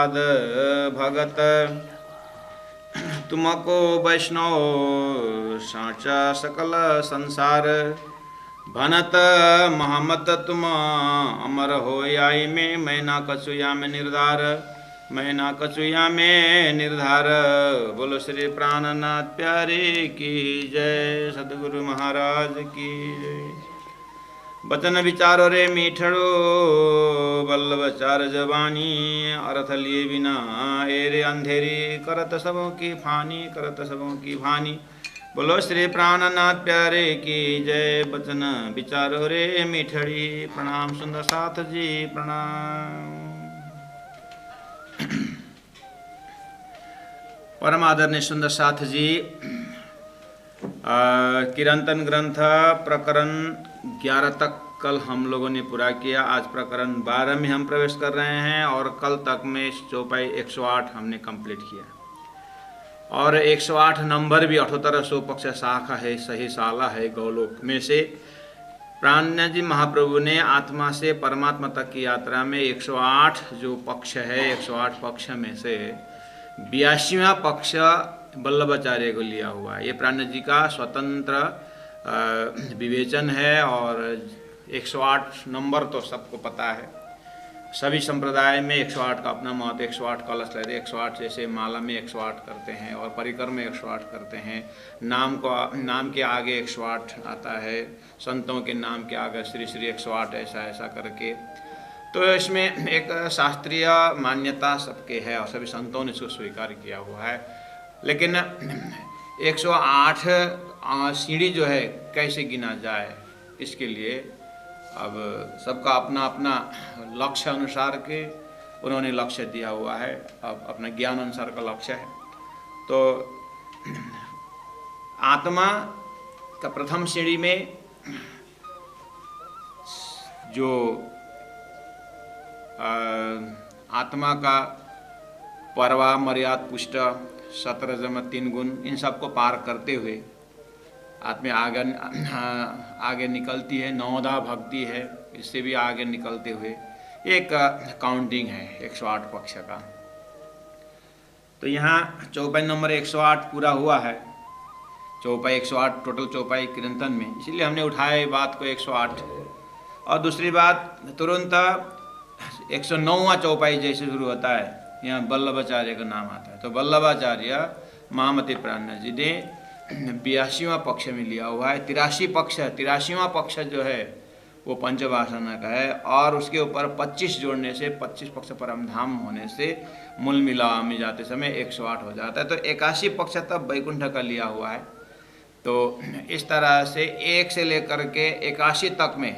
प्रसाद भगत, तुमको वैष्णव साचा सकल संसार। भनत महमत तुम अमर हो आई में, मैं ना कछुया में निर्धार, मैं ना कछुया में निर्धार। बोलो श्री प्राणनाथ प्यारे की जय, सदगुरु महाराज की जय। वचन विचारो रे मीठड़ो, बल्लभ चार जवानी, अर्थ लिए बिना एरे अंधेरी, करत सबों की फानी, करत सबों की भानी। बोलो श्री प्राणनाथ प्यारे की जय। वचन विचारो रे मीठड़ी, प्रणाम सुंदर साथ जी प्रणाम। परम आदरणीय सुंदर साथ जी, किरंतन ग्रंथ प्रकरण 11 तक कल हम लोगों ने पूरा किया। आज प्रकरण 12 में हम प्रवेश कर रहे हैं और कल तक में चौपाई 108 हमने कंप्लीट किया। और 108 नंबर भी 7800 पक्ष शाखा है, सही साला है गौलोक में से। प्राणनाथ जी महाप्रभु ने आत्मा से परमात्मा तक की यात्रा में 108 जो पक्ष है, 108 पक्ष में से 82वां पक्ष वल्लभाचार्य को लिया हुआ है। ये प्राणनाथ जी का स्वतंत्र विवेचन है। और 108 नंबर तो सबको पता है, सभी संप्रदाय में 108 का अपना महत्व। 108 कलश लेते, 108 जैसे माला में 108 करते हैं और परिकर में 108 करते हैं। नाम के आगे 108 आता है, संतों के नाम के आगे श्री श्री 108, ऐसा ऐसा करके। तो इसमें एक शास्त्रीय मान्यता सबके है और सभी संतों ने इसको स्वीकार किया हुआ है। लेकिन 108 सीढ़ी जो है कैसे गिना जाए, इसके लिए अब सबका अपना अपना लक्ष्य अनुसार के उन्होंने लक्ष्य दिया हुआ है। अब अपना ज्ञान अनुसार का लक्ष्य है। तो आत्मा का प्रथम सीढ़ी में जो आत्मा का परवा मर्याद पुष्ट 17 जम 3 गुण, इन सबको पार करते हुए आत्मा आगे निकलती है। नवदा भक्ति है, इससे भी आगे निकलते हुए एक काउंटिंग है 108 पक्ष का। तो यहाँ चौपाई नंबर 108 पूरा हुआ है। चौपाई 108 टोटल चौपाई कीर्तन में, इसीलिए हमने उठाया बात को 108। और दूसरी बात, तुरंत 109वां चौपाई जैसे शुरू होता है, यहाँ वल्लभाचार्य का नाम आता है। तो वल्लभाचार्य महामती प्राणनाथ जी ने 82वां पक्ष में लिया हुआ है। 83 पक्ष, 83वां पक्ष जो है वो पंचवासना का है। और उसके ऊपर 25 जोड़ने से, 25 पक्ष परमधाम होने से मूल मिलाव में जाते समय 108 हो जाता है। तो 81 पक्ष तब वैकुंठ का लिया हुआ है। तो इस तरह से 1 से लेकर के 81 तक में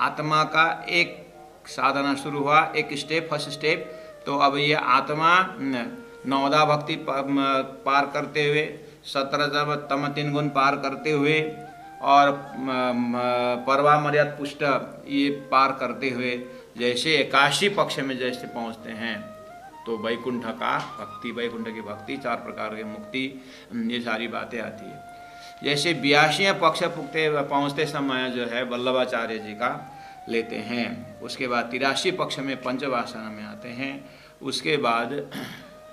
आत्मा का एक साधना शुरू हुआ, एक स्टेप, फर्स्ट स्टेप। तो अब ये आत्मा नवदा भक्ति पार करते हुए, 17 तम 3 गुण पार करते हुए और परवा मर्याद पुष्ट ये पार करते हुए जैसे 81 पक्ष में जैसे पहुँचते हैं, तो वैकुंठ का भक्ति, वैकुंठ की भक्ति, 4 प्रकार की मुक्ति, ये सारी बातें आती है। जैसे 82वें पक्ष पहुँचते समय जो है वल्लभाचार्य जी का लेते हैं। उसके बाद 83 पक्ष में पंचवासना में आते हैं। उसके बाद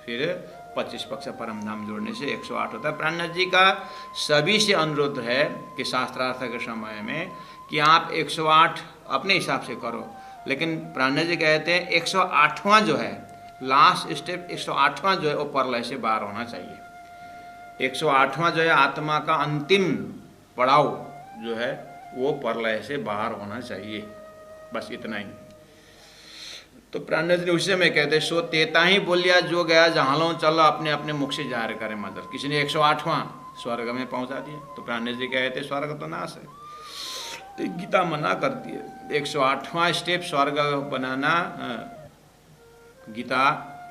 फिर 25 पक्ष परमधाम जोड़ने से 108 होता है। प्राणनाथ जी का सभी से अनुरोध है कि शास्त्रार्थ के समय में कि आप 108 अपने हिसाब से करो, लेकिन प्राणनाथ जी कहते हैं 108वां जो है, लास्ट स्टेप 108वां जो है वो परलय से बाहर होना चाहिए। 108वां जो है आत्मा का अंतिम पड़ाव जो है वो परलय से बाहर होना चाहिए, बस इतना ही। तो प्राणनाथ जी उसी में कहते सो तेता ही बोलिया जो गया जहाँ चलो अपने अपने मुख से जाहिर करे मदर। किसी ने 108वां स्वर्ग में पहुंचा दिया, तो प्राणनाथ जी कहते स्वर्ग तो नाश है। तो गीता मना करती है 108वां स्टेप स्वर्ग बनाना, गीता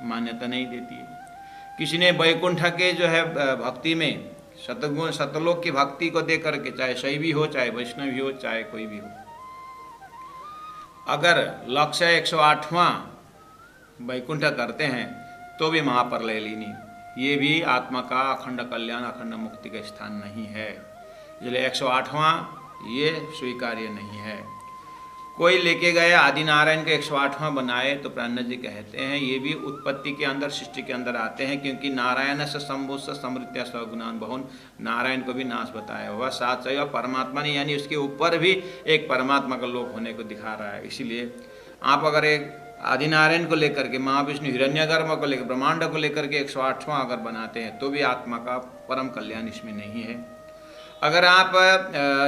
मान्यता नहीं देती है। किसी ने वैकुंठ के जो है भक्ति में सतगुण सतलोक की भक्ति को दे करके, चाहे शैवी हो, चाहे वैष्णवी हो, चाहे कोई भी हो, अगर लक्ष्य 108वां वैकुंठ करते हैं तो भी महाप्रलय लीनी, ये भी आत्मा का अखंड कल्याण, अखंड मुक्ति का स्थान नहीं है। इसलिए 108वां ये स्वीकार्य नहीं है। कोई लेके गए आदि नारायण का 108वां बनाए, तो प्राणनाथ जी कहते हैं ये भी उत्पत्ति के अंदर, सृष्टि के अंदर आते हैं, क्योंकि नारायण से शंभु से समृत्या स्वगुणान बहुन, नारायण को भी नाश बताया हुआ, साथ सही परमात्मा ने, यानी उसके ऊपर भी एक परमात्मा का लोक होने को दिखा रहा है। इसीलिए आप अगर एक आदि नारायण को लेकर के, महाविष्णु हिरण्यगर्भ को लेकर, ब्रह्मांड को लेकर के 108वां अगर बनाते हैं तो भी आत्मा का परम कल्याण इसमें नहीं है। अगर आप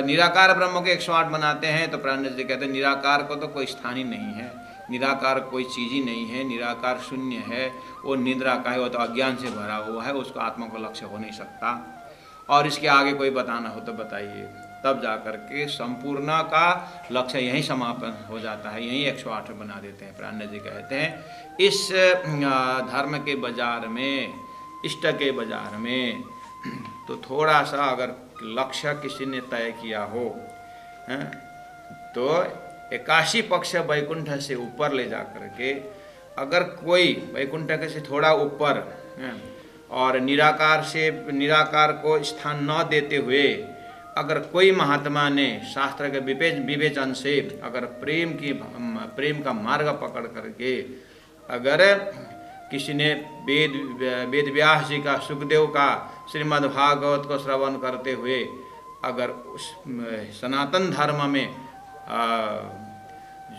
निराकार ब्रह्म के 108 बनाते हैं तो प्राणनाथ जी कहते हैं निराकार को तो कोई स्थान ही नहीं है, निराकार कोई चीज़ ही नहीं है, निराकार शून्य है, वो निद्रा का है, वो तो अज्ञान से भरा हुआ है, उसको आत्मा को लक्ष्य हो नहीं सकता। और इसके आगे कोई बताना हो तो बताइए, तब जा कर के संपूर्ण का लक्ष्य यहीं समापन हो जाता है, यहीं 108 बना देते हैं। प्राणनाथ जी कहते हैं इस धर्म के बाजार में, इष्ट के बाजार में तो थोड़ा सा अगर लक्ष्य किसी ने तय किया हो तो 81 पक्ष वैकुंठ से ऊपर ले जा कर के, अगर कोई वैकुंठ के से थोड़ा ऊपर और निराकार को स्थान न देते हुए अगर कोई महात्मा ने शास्त्र के विवेचन से अगर प्रेम का मार्ग पकड़ करके अगर किसी ने वेद व्यास जी का, सुखदेव का, श्रीमद् भागवत को श्रवण करते हुए अगर उस सनातन धर्म में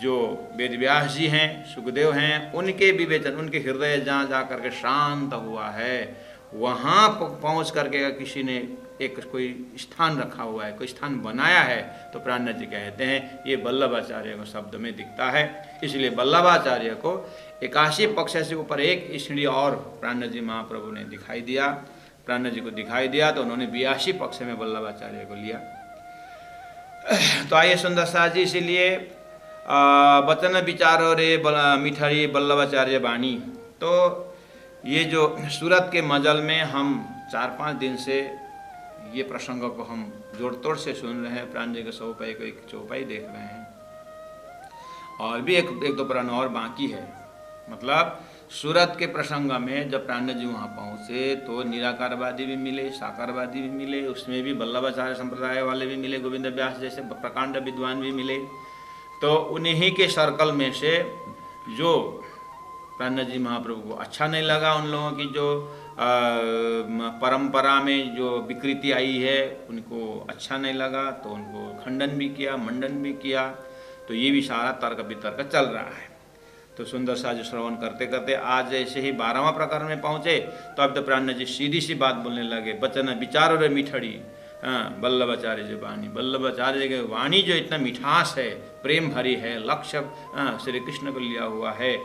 जो वेद व्यास जी हैं, सुखदेव हैं, उनके विवेचन, उनके हृदय जहाँ जा करके शांत हुआ है, वहाँ पहुँच करके किसी ने एक कोई स्थान रखा हुआ है, कोई स्थान बनाया है, तो प्राणनाथ जी कहते हैं ये वल्लभाचार्य को शब्द में दिखता है। इसलिए वल्लभाचार्य को 81 पक्ष से ऊपर एक श्रेणी और प्राणनाथ जी महाप्रभु ने दिखाई दिया, प्राणनाथ जी को दिखाई दिया, तो उन्होंने 82 पक्ष में वल्लभाचार्य को लिया। तो आइए सुंदर साथ जी, इसीलिए वचन विचारो रे मिठरी वल्लभाचार्य वाणी, तो ये जो सूरत के मजल में हम 4-5 दिन से ये प्रसंग को हम जोड़ तोड़ से सुन रहे हैं, प्राण जी के चौपाई को एक चौपाई देख रहे हैं, और भी एक दो प्राण और बाकी है। मतलब सूरत के प्रसंग में जब प्राणनाथ जी वहाँ पहुँचे तो निराकारवादी भी मिले, साकारवादी भी मिले, उसमें भी वल्लभाचार्य संप्रदाय वाले भी मिले, गोविंद व्यास जैसे प्रकांड विद्वान भी मिले। तो उन्हीं के सर्कल में से जो प्राणनाथ जी महाप्रभु को अच्छा नहीं लगा, उन लोगों की जो परंपरा में जो विकृति आई है उनको अच्छा नहीं लगा, तो उनको खंडन भी किया, मंडन भी किया। तो ये भी सारा तर्क वितर्क चल रहा है। तो सुंदर सा जो श्रवण करते करते आज ऐसे ही 12वां प्रकरण में पहुँचे, तो अब तो प्राणनाथ जी सीधी सी बात बोलने लगे, वचन विचारो रे मिठड़ी, वल्लभाचार्य जी वाणी, वल्लभाचार्य की वाणी जो इतना मिठास है, प्रेम भरी है, लक्ष्य श्री कृष्ण को लिया हुआ है,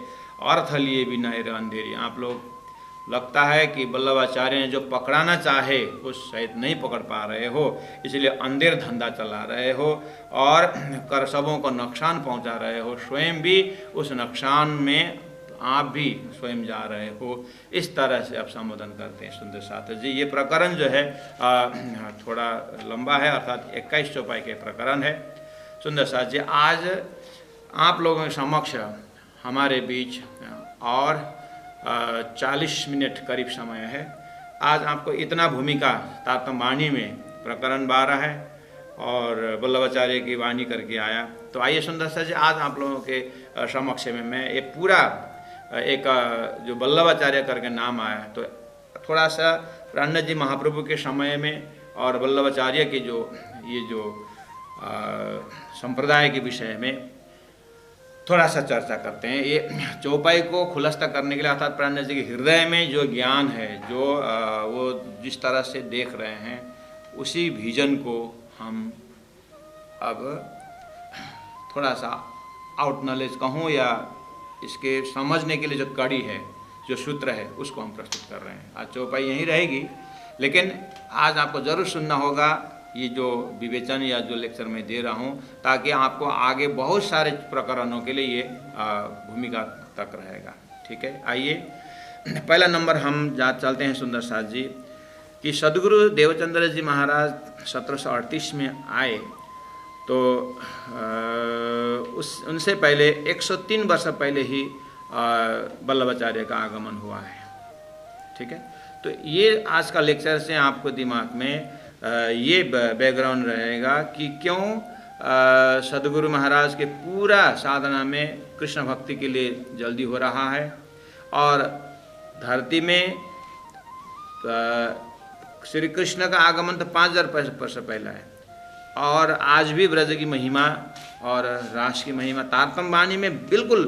अर्थ लिए बिना अंधेरी। आप लोग लगता है कि वल्लभाचार्य ने जो पकड़ाना चाहे वो शायद नहीं पकड़ पा रहे हो, इसलिए अंधेर धंधा चला रहे हो और कर सबों को नुकसान पहुंचा रहे हो, स्वयं भी उस नुकसान में आप भी स्वयं जा रहे हो। इस तरह से आप संबोधन करते हैं सुंदर साथ जी। ये प्रकरण जो है थोड़ा लंबा है, अर्थात 21 चौपाई के प्रकरण है। सुंदर साथ जी, आज आप लोगों के समक्ष हमारे बीच और 40 मिनट करीब समय है। आज आपको इतना भूमिका तारतम्यवाणी में प्रकरण 12 है और वल्लभाचार्य की वाणी करके आया। तो आइए सुंदर सा जी, आज आप लोगों के समक्ष में मैं ये पूरा एक जो वल्लभाचार्य करके नाम आया, तो थोड़ा सा प्राणनाथ जी महाप्रभु के समय में और वल्लभाचार्य के जो ये जो संप्रदाय के विषय में थोड़ा सा चर्चा करते हैं। ये चौपाई को खुलस्त करने के लिए, अर्थात प्राणनाथ जी के हृदय में जो ज्ञान है, जो वो जिस तरह से देख रहे हैं, उसी विजन को हम अब थोड़ा सा आउट नॉलेज कहूँ या इसके समझने के लिए जो कड़ी है, जो सूत्र है, उसको हम प्रस्तुत कर रहे हैं। आज चौपाई यहीं रहेगी, लेकिन आज आपको ज़रूर सुनना होगा ये जो विवेचन या जो लेक्चर मैं दे रहा हूँ, ताकि आपको आगे बहुत सारे प्रकरणों के लिए ये भूमिका तक रहेगा। ठीक है, आइए पहला नंबर हम चलते हैं सुंदर साथ जी कि सदगुरु देवचंद्र जी महाराज 1738 में आए, तो उनसे पहले 103 वर्ष पहले ही वल्लभाचार्य का आगमन हुआ है। ठीक है, तो ये आज का लेक्चर से आपको दिमाग में ये बैकग्राउंड रहेगा कि क्यों सदगुरु महाराज के पूरा साधना में कृष्ण भक्ति के लिए जल्दी हो रहा है। और धरती में श्री कृष्ण का आगमन तो 5000 वर्ष पहला है, और आज भी ब्रज की महिमा और रास की महिमा तारतम्य वाणी में बिल्कुल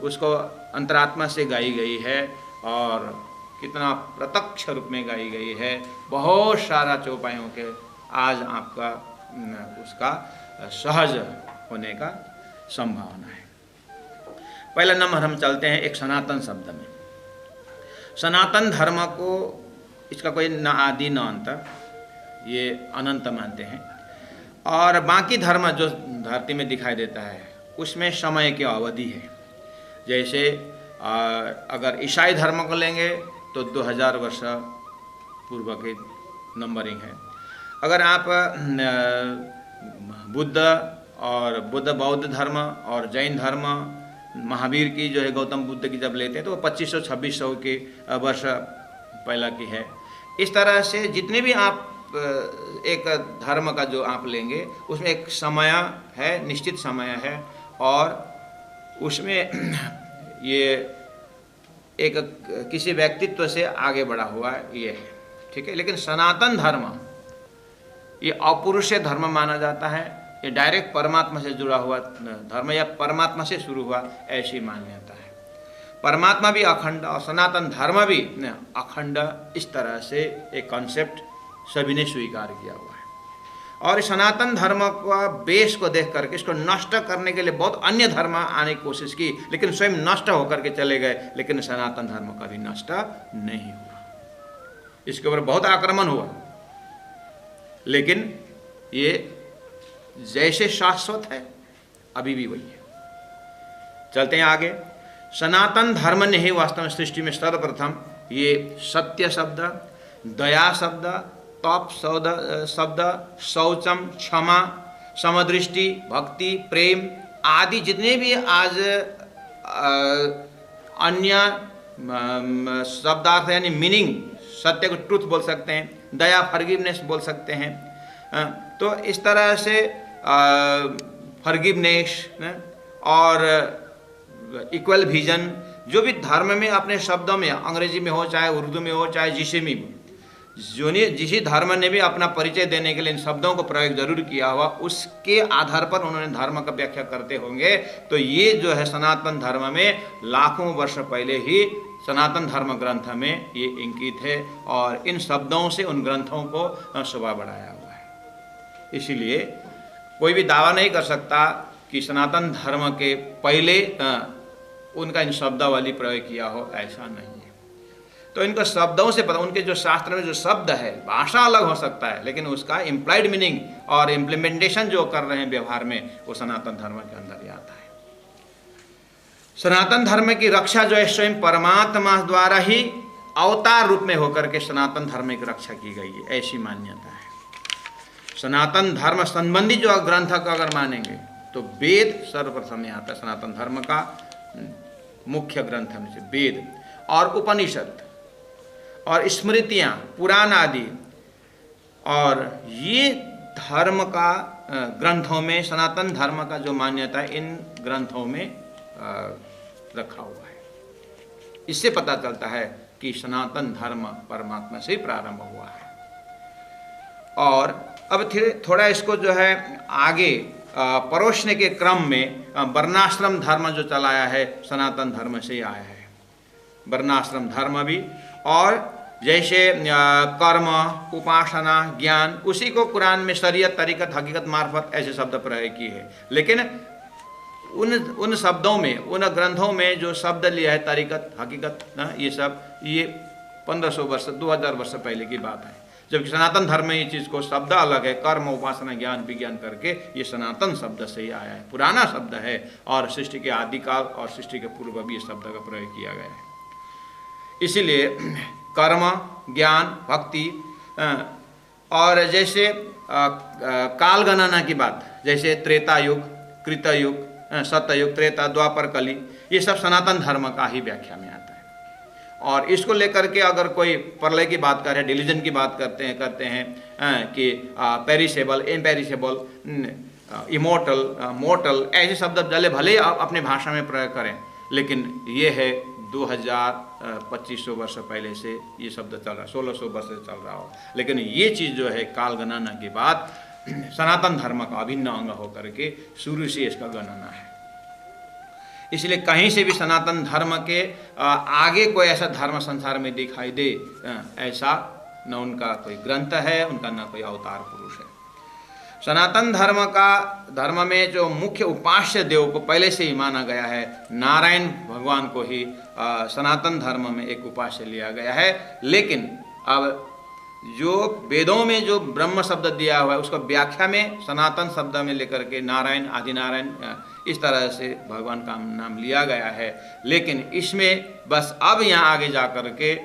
उसको अंतरात्मा से गाई गई है, और कितना प्रत्यक्ष रूप में गाई गई है। बहुत सारा चौपाइयों के आज आपका उसका सहज होने का संभावना है। पहला नंबर हम चलते हैं एक सनातन शब्द में। सनातन धर्म को, इसका कोई न आदि न अंत, ये अनंत मानते हैं। और बाकी धर्म जो धरती में दिखाई देता है उसमें समय की अवधि है। जैसे अगर ईसाई धर्म को लेंगे तो 2000 वर्ष पूर्व की नंबरिंग है। अगर आप बुद्ध बौद्ध धर्म और जैन धर्म, महावीर की जो है गौतम बुद्ध की जब लेते हैं तो वो 2500-2600 के वर्ष पहला की है। इस तरह से जितने भी आप एक धर्म का जो आप लेंगे उसमें एक समय है, निश्चित समय है, और उसमें ये एक किसी व्यक्तित्व से आगे बढ़ा हुआ ये है, ठीक है। लेकिन सनातन धर्म ये अपौरुषेय धर्म माना जाता है। ये डायरेक्ट परमात्मा से जुड़ा हुआ धर्म या परमात्मा से शुरू हुआ ऐसी मान्यता है। परमात्मा भी अखंड और सनातन धर्म भी अखंड, इस तरह से एक कॉन्सेप्ट सभी ने स्वीकार किया हुआ है। और सनातन धर्म का बेस को देख करके इसको नष्ट करने के लिए बहुत अन्य धर्म आने की कोशिश की, लेकिन स्वयं नष्ट होकर के चले गए। लेकिन सनातन धर्म कभी नष्ट नहीं हुआ, इसके ऊपर बहुत आक्रमण हुआ, लेकिन ये जैसे शाश्वत है अभी भी वही है। चलते हैं आगे। सनातन धर्म ने ही वास्तव में सृष्टि में सर्वप्रथम ये सत्य शब्द, दया शब्द, तप शब्द, शौचम, क्षमा, समदृष्टि, भक्ति, प्रेम आदि जितने भी आज अन्य शब्दार्थ यानी मीनिंग, सत्य को ट्रूथ बोल सकते हैं, दया फॉरगिवनेस बोल सकते हैं। तो इस तरह से फॉरगिवनेस और इक्वल विजन, जो भी धर्म में अपने शब्दों में, अंग्रेजी में हो चाहे उर्दू में हो चाहे जिसे में, जिस धर्म ने भी अपना परिचय देने के लिए इन शब्दों को प्रयोग जरूर किया हुआ, उसके आधार पर उन्होंने धर्म का व्याख्या करते होंगे। तो ये जो है सनातन धर्म में लाखों वर्ष पहले ही सनातन धर्म ग्रंथ में ये इंकित है, और इन शब्दों से उन ग्रंथों को शोभा बढ़ाया हुआ है। इसीलिए कोई भी दावा नहीं कर सकता कि सनातन धर्म के पहले उनका इन शब्दावली प्रयोग किया हो, ऐसा नहीं है। तो इनको शब्दों से पता, उनके जो शास्त्र में जो शब्द है, भाषा अलग हो सकता है, लेकिन उसका इम्प्लाइड मीनिंग और इम्प्लीमेंटेशन जो कर रहे हैं व्यवहार में, वो सनातन धर्म के अंदर ही आता है। सनातन धर्म की रक्षा जो है स्वयं परमात्मा द्वारा ही अवतार रूप में होकर के सनातन धर्म की रक्षा की गई है, ऐसी मान्यता है। सनातन धर्म संबंधी जो ग्रंथ का अगर मानेंगे तो वेद सर्वप्रथम में आता है। सनातन धर्म का मुख्य ग्रंथ में से वेद और उपनिषद और स्मृतियाँ, पुराण आदि, और ये धर्म का ग्रंथों में, सनातन धर्म का जो मान्यता है इन ग्रंथों में रखा हुआ है। इससे पता चलता है कि सनातन धर्म परमात्मा से प्रारंभ हुआ है। और अब थोड़ा इसको जो है आगे परोसने के क्रम में वर्णाश्रम धर्म जो चलाया है, सनातन धर्म से ही आया है वर्णाश्रम धर्म भी। और जैसे कर्म, उपासना, ज्ञान, उसी को कुरान में शरीयत, तरीकत, हकीकत, मार्फत ऐसे शब्द प्रयोग किए हैं। लेकिन उन शब्दों में, उन ग्रंथों में जो शब्द लिया है, तरीकत, हकीकत, ये सब ये 1500 वर्ष, 2000 वर्ष पहले की बात है। जबकि सनातन धर्म में ये चीज़ को शब्द अलग है, कर्म, उपासना, ज्ञान, विज्ञान करके ये सनातन शब्द से ही आया है, पुराना शब्द है। और सृष्टि के आदिकाल और सृष्टि के पूर्व भी इस शब्द का प्रयोग किया गया है। इसीलिए कर्म, ज्ञान, भक्ति, और जैसे काल गणना की बात, जैसे त्रेता युग, कृतयुग, सत्ययुग, त्रेता, द्वापर, कली, ये सब सनातन धर्म का ही व्याख्या में आता है। और इसको लेकर के अगर कोई प्रलय की बात करें, डिलीजन की बात करते हैं कि पेरिसेबल, इम्पेरिसेबल, इमोर्टल, मोर्टल, ऐसे शब्द भले ही आप अपने भाषा में प्रयोग करें, लेकिन ये है 2500 वर्ष पहले से ये शब्द चल रहा है, 1600 वर्ष से चल रहा हो, लेकिन ये चीज़ जो है काल गणना के बाद सनातन धर्म का अभिन्न अंग होकर के शुरू से इसका गणना है। इसलिए कहीं से भी सनातन धर्म के आगे कोई ऐसा धर्म संसार में दिखाई दे, ऐसा न उनका कोई ग्रंथ है, उनका न कोई अवतार पुरुष है। सनातन धर्म में जो मुख्य उपास्य देव को पहले से ही माना गया है, नारायण भगवान को ही सनातन धर्म में एक उपास्य लिया गया है। लेकिन अब जो वेदों में जो ब्रह्म शब्द दिया हुआ है उसका व्याख्या में सनातन शब्द में लेकर के नारायण, आदिनारायण, इस तरह से भगवान का नाम लिया गया है। लेकिन इसमें बस अब यहाँ आगे जा कर के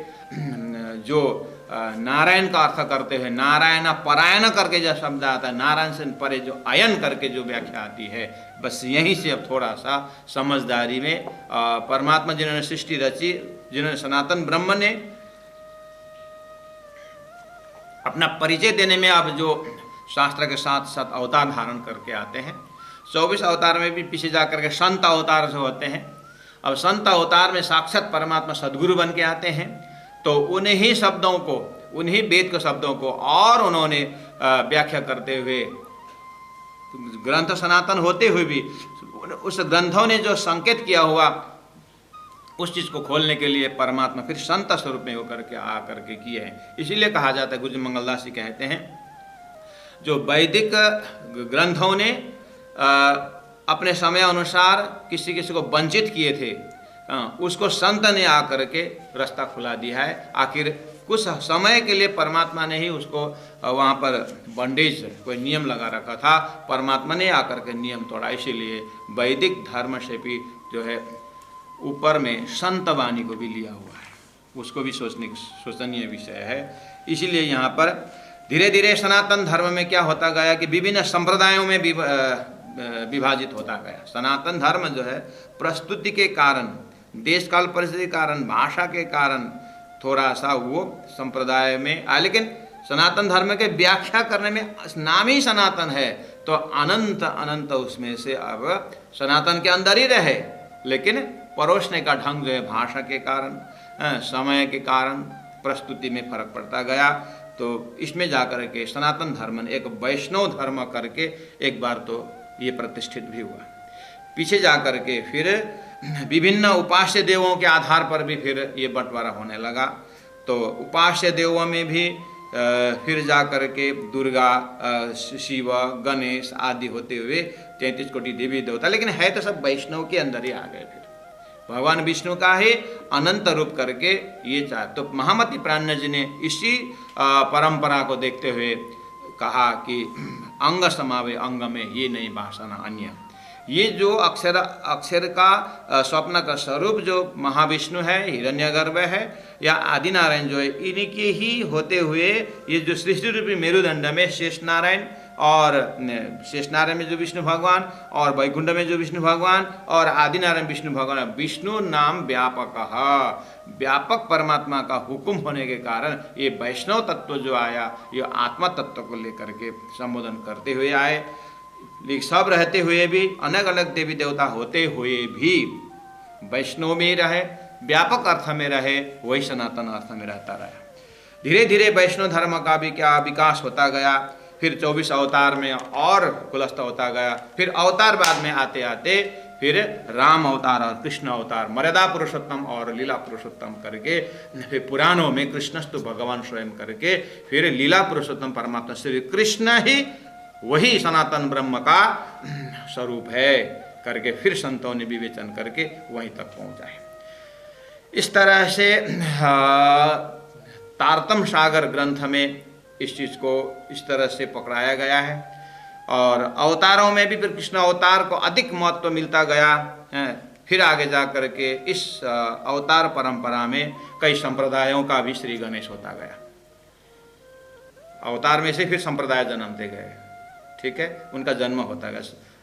जो नारायण का अर्थ करते हैं, नारायण परायण करके जो शब्द आता है, नारायण से परे जो अयन करके जो व्याख्या आती है, बस यहीं से अब थोड़ा सा समझदारी में परमात्मा जिन्होंने सृष्टि रची, जिन्होंने सनातन ब्रह्म ने अपना परिचय देने में अब जो शास्त्र के साथ साथ अवतार धारण करके आते हैं, 24 अवतार में भी पीछे जा करके संत अवतार जो होते हैं, अब संत अवतार में साक्षात परमात्मा सद्गुरु बन के आते हैं, तो उन्हीं शब्दों को, उन्हीं वेद के शब्दों को और उन्होंने व्याख्या करते हुए, ग्रंथ सनातन होते हुए भी उस ग्रंथों ने जो संकेत किया हुआ उस चीज़ को खोलने के लिए परमात्मा फिर संत स्वरूप में होकर के आ करके किए हैं। इसीलिए कहा जाता है, गुरु मंगलदास जी कहते हैं, जो वैदिक ग्रंथों ने अपने समय अनुसार किसी किसी को वंचित किए थे, उसको संत ने आकर के रास्ता खुला दिया है। आखिर कुछ समय के लिए परमात्मा ने ही उसको वहाँ पर बंडेज, कोई नियम लगा रखा था, परमात्मा ने आकर के नियम तोड़ा। इसीलिए वैदिक धर्म से भी जो है ऊपर में संत वाणी को भी लिया हुआ है, उसको भी सोचनीय विषय है। इसीलिए यहाँ पर धीरे धीरे सनातन धर्म में क्या होता गया कि विभिन्न संप्रदायों में विभाजित होता गया। सनातन धर्म जो है प्रस्तुति के कारण, देश काल परिस्थिति के कारण, भाषा के कारण थोड़ा सा वो संप्रदाय में आया, लेकिन सनातन धर्म के व्याख्या करने में नाम ही सनातन है, तो अनंत अनंत उसमें से अब सनातन के अंदर ही रहे, लेकिन परोसने का ढंग जो है भाषा के कारण, समय के कारण प्रस्तुति में फर्क पड़ता गया। तो इसमें जाकर के सनातन धर्म ने एक वैष्णव धर्म करके एक बार तो ये प्रतिष्ठित भी हुआ। पीछे जाकर के फिर विभिन्न उपास्य देवों के आधार पर भी फिर ये बंटवारा होने लगा। तो उपास्य देवों में भी फिर जाकर के दुर्गा, शिव, गणेश आदि होते हुए 33 कोटि देवी देवता, लेकिन है तो सब वैष्णव के अंदर ही आ गए। फिर भगवान विष्णु का ही अनंत रूप करके ये चाहे। तो महामती प्राज्ञ जी ने इसी परंपरा को देखते हुए कहा कि अंग समावे अंग में ये नहीं भाषा न अन्य। ये जो अक्षर का स्वप्न का स्वरूप जो महाविष्णु है, हिरण्यगर्भ है या आदिनारायण जो है, इनके ही होते हुए ये जो सृष्टि रूपी मेरुदंड में शेषनारायण, और शेषनारायण में जो विष्णु भगवान, और वैकुंठ में जो विष्णु भगवान, और आदिनारायण विष्णु भगवान, विष्णु नाम व्यापक, व्यापक परमात्मा का हुक्म होने के कारण ये वैष्णव तत्व जो आया, ये आत्मा तत्व को लेकर के संबोधन करते हुए आए। सब रहते हुए भी, अलग अलग देवी देवता होते हुए भी वैष्णव में रहे, व्यापक अर्थ में रहे, वही सनातन अर्थ में रहता रहा। धीरे धीरे वैष्णव धर्म का भी क्या विकास होता गया। फिर 24 अवतार में और खुलस्त होता गया। फिर अवतार बाद में आते आते फिर राम अवतार और कृष्ण अवतार, मर्यादा पुरुषोत्तम और लीला पुरुषोत्तम करके, फिर पुराणों में कृष्णस्तु भगवान स्वयं करके, फिर लीला पुरुषोत्तम परमात्मा श्री कृष्ण ही वही सनातन ब्रह्म का स्वरूप है करके फिर संतों ने विवेचन करके वहीं तक पहुंचा है। इस तरह से तारतम सागर ग्रंथ में इस चीज़ को इस तरह से पकड़ाया गया है। और अवतारों में भी फिर कृष्ण अवतार को अधिक महत्व मिलता गया है। फिर आगे जा कर के इस अवतार परंपरा में कई संप्रदायों का भी श्री गणेश होता गया। अवतार में से फिर संप्रदाय जन्मते गए, ठीक है, उनका जन्म होता गया।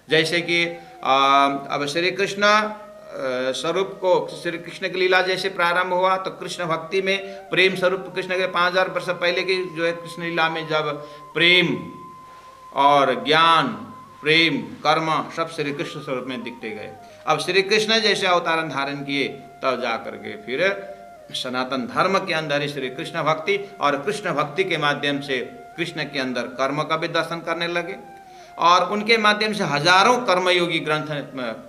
जैसे कि अब श्री कृष्ण स्वरूप को श्री कृष्ण की लीला जैसे प्रारंभ हुआ, तो कृष्ण भक्ति में प्रेम स्वरूप कृष्ण के 5000 वर्ष पहले की जो है कृष्ण लीला में जब प्रेम और ज्ञान, प्रेम, कर्म सब श्री कृष्ण स्वरूप में दिखते गए। अब श्री कृष्ण जैसे अवतारण धारण किए तब जा करके फिर सनातन धर्म के अंदर ही श्री कृष्ण भक्ति और कृष्ण भक्ति के माध्यम से कृष्ण के अंदर कर्म का भी दर्शन करने लगे और उनके माध्यम से हजारों कर्मयोगी ग्रंथ,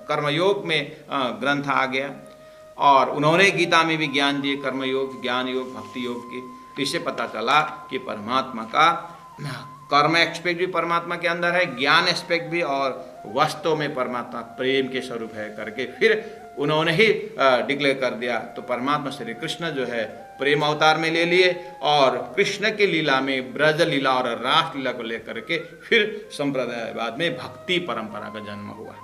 कर्मयोग में ग्रंथ आ गया और उन्होंने गीता में भी ज्ञान दिए, कर्मयोग, ज्ञान योग, भक्ति योग के। तो इससे पता चला कि परमात्मा का कर्म एस्पेक्ट भी परमात्मा के अंदर है, ज्ञान एस्पेक्ट भी, और वास्तव में परमात्मा प्रेम के स्वरूप है करके फिर उन्होंने ही डिक्लेयर कर दिया। तो परमात्मा श्री कृष्ण जो है प्रेम अवतार में ले लिए और कृष्ण की लीला में ब्रज लीला और रास लीला को लेकर के फिर संप्रदायवाद में भक्ति परंपरा का जन्म हुआ।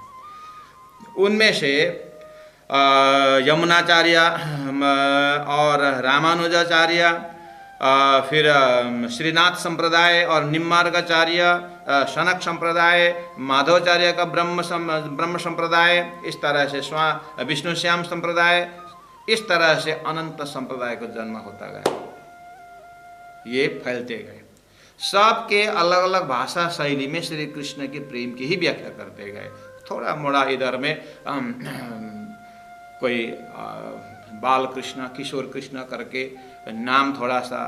उनमें से यमुनाचार्य और रामानुजाचार्य, फिर श्रीनाथ संप्रदाय और निम्बार्काचार्य, शनक संप्रदाय, माधवाचार्य का ब्रह्म संप्रदाय, इस तरह से विष्णु श्याम संप्रदाय, इस तरह से अनंत संप्रदाय का जन्म होता गया, ये फैलते गए। सबके अलग अलग भाषा शैली में श्री कृष्ण के प्रेम की ही व्याख्या करते गए। थोड़ा मोड़ा इधर में कोई बाल कृष्ण, किशोर कृष्ण करके नाम थोड़ा सा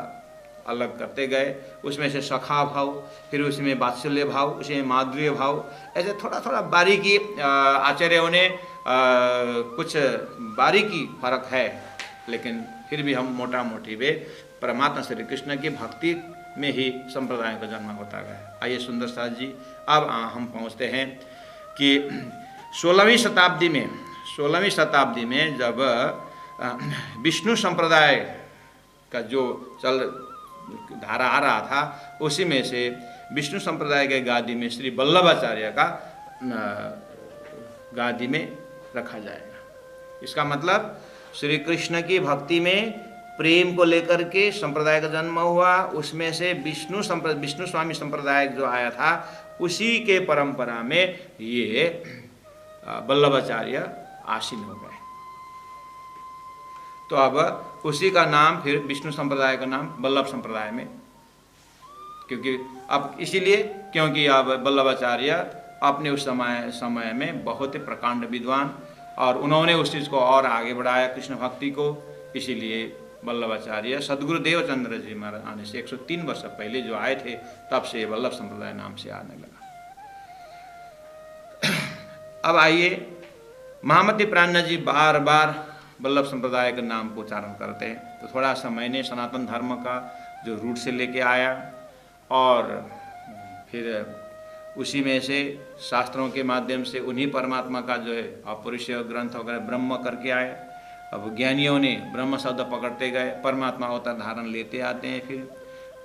अलग करते गए, उसमें से सखा भाव, फिर उसमें वात्सल्य भाव, उसमें माधुर्य भाव, ऐसे थोड़ा थोड़ा बारीकी आचार्यों ने कुछ बारीकी फर्क है, लेकिन फिर भी हम मोटा मोटी वे परमात्मा श्री कृष्ण की भक्ति में ही संप्रदाय का जन्म होता गया। आइए सुंदर साथ जी, अब हम पहुँचते हैं कि 16वीं शताब्दी में जब विष्णु संप्रदाय का जो चल धारा आ रहा था, उसी में से विष्णु संप्रदाय के गादी में श्री वल्लभाचार्य का गादी में रखा जाएगा। इसका मतलब श्री कृष्ण की भक्ति में प्रेम को लेकर के संप्रदाय का जन्म हुआ, उसमें से विष्णु स्वामी संप्रदाय जो आया था उसी के परंपरा में ये वल्लभाचार्य आसीन हो गए। तो अब उसी का नाम फिर विष्णु संप्रदाय का नाम वल्लभ संप्रदाय में, क्योंकि अब इसीलिए क्योंकि अब वल्लभाचार्य अपने उस समय में बहुत ही प्रकांड विद्वान और उन्होंने उस चीज़ को और आगे बढ़ाया कृष्ण भक्ति को, इसीलिए वल्लभाचार्य सदगुरु देवचंद्र जी महाराज आने से 103 वर्ष पहले जो आए थे तब से वल्लभ संप्रदाय नाम से आने लगा। अब आइए, महामती प्राज्ञ जी बार बार वल्लभ संप्रदाय के नाम को उच्चारण करते हैं, तो थोड़ा सा मैंने सनातन धर्म का जो रूट से लेके आया और फिर उसी में से शास्त्रों के माध्यम से उन्हीं परमात्मा का जो है अपौरुषीय ग्रंथ वगैरह ब्रह्म करके आए। अब ज्ञानियों ने ब्रह्म शब्द पकड़ते गए, परमात्मा अवतार धारण लेते आते हैं। फिर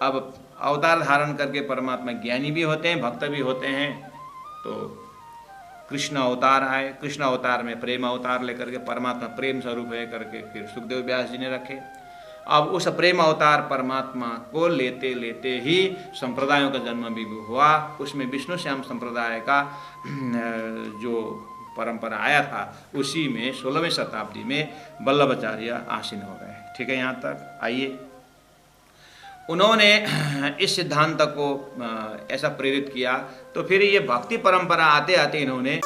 अब अवतार धारण करके परमात्मा ज्ञानी भी होते हैं, भक्त भी होते हैं। तो कृष्ण अवतार आए, कृष्ण अवतार में प्रेम अवतार लेकर के परमात्मा प्रेम स्वरूप है करके फिर सुखदेव व्यास जी ने रखे। अब उस प्रेम अवतार परमात्मा को लेते लेते ही संप्रदायों का जन्म भी हुआ। उसमें विष्णु श्याम संप्रदाय का जो परंपरा आया था उसी में 16वीं शताब्दी में वल्लभाचार्य आसीन हो गए। ठीक है, यहाँ तक आइए। उन्होंने इस सिद्धांत को ऐसा प्रेरित किया, तो फिर ये भक्ति परंपरा आते आते इन्होंने